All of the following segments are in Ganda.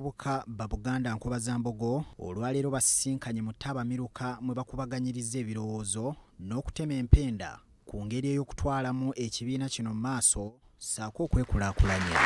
w'abavubuka ba Buganda Nkobazambogo olwaleero basisinkanye mu Tabamiruka mwe bakubaganyiriza ebirowoozo n'okutema empenda ku ngeri ey'okutwalamu ekibiina kino maaso ssaako okwekulaakulanya.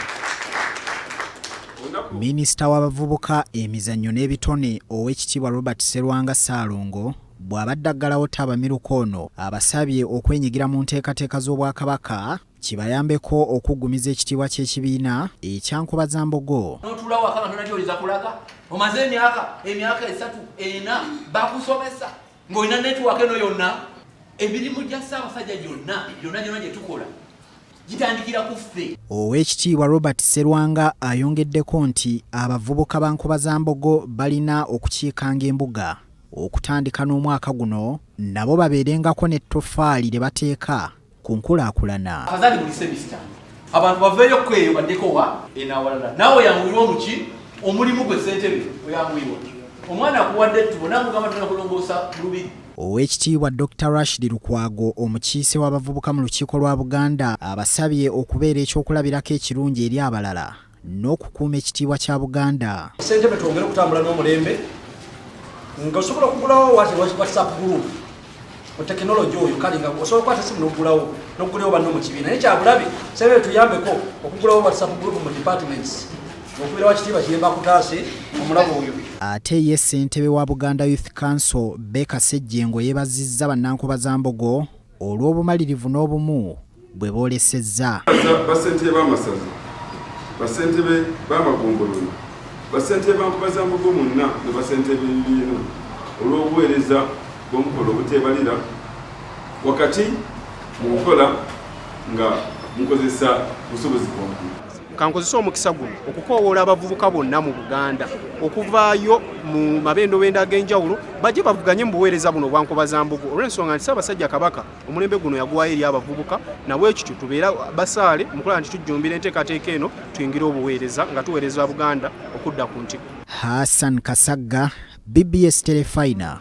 Minisita w'abavubuka emizannyo n'ebitone Oweekitiibwa Robert Sserwanga Ssaalongo bw'abadde aggalawo Tabamiruka ono abasabye okwenyigira mu nteekateeka z'Obwakabaka kibayambeko okuggumiza ekitiibwa ky'ekibiina ekya Nkobazambogo. N'otulawo akanga tonajoliza kulaga omaze emyaka 3-4 bakusomesa ng'olina netiwaaka eno yonna emirimu gya Ssaabasajja gyonna gye tukola gitandikira ku ffe. Oweekitiibwa Robert Sserwanga ayongeddeko nti abavubuka ba Nkobazambogo balina okukiikanga embuga okutandika n'omwaka guno nabo babeerengako n'ettoffaali lye bateeka ku nkulaakulana. Afadhali buli semester abantu baveeyo kweyo baddeko wa enawalala naawe yanguyirwa omuki omulimu gwe ssentebe oyanguyirwa omwana akuwadde ettubo namugamba tona kulongoosa lubiri. Oweekitiibwa Dr. Rashid Lukwago omukiise w'abavubuka mu lukiiko lwa Buganda abasabye okubeera ekyokulabirako ekirungi eri abalala n'okukuuma ekitiibwa kya Buganda. Ssentebe twongere okutambula n'omulembe nga osobola okugulawo WhatsApp group mu tekinologi oyo kale nga osobola okukwata essimu n'okugulawo banno mu kibiina naye kyabulabe ssentebe tuyambeko okugulawo WhatsApp group mu departments okubeera wakitiibwa kiyemba kutaase omulabo oyo. Ate ye ssentebe wa Buganda Youth Council Beka Ssejjengo yeebazizza Bannankobazambogo olw'obumalirivu n'obumu bwe boolesezza. Bassentebe b'amasaza, bassentebe b'amagombolola, bassentebe ba Nkobazambogo monna ne bassentebe b'ebibiina olw'obuweereza bw'omukola obuteebalira wakati mu kukola nga mukozesa busobozi bwammwe. Kankozesa omukisa guno okukoowoola abavubuka bonna mu Buganda okuvaayo mu mabendobendo ag'enjawulo bajje bavuganye mu buweereza buno bwa Nkobazambogo olw'ensonga nti Ssaabasajja Kabaka omulembe guno yaguwaayo eri abavubuka nabwe ekityo tubeera basaale mu kulaba nti tujjumbira enteekateeka eno tuyingire obuweereza nga tuweereza Buganda okudda ku ntiko. Hassan Kasagga, BBS Telefina.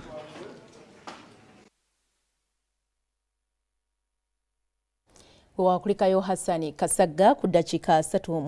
Wakulikayo Hassan Kasagga ku ddakiika 3.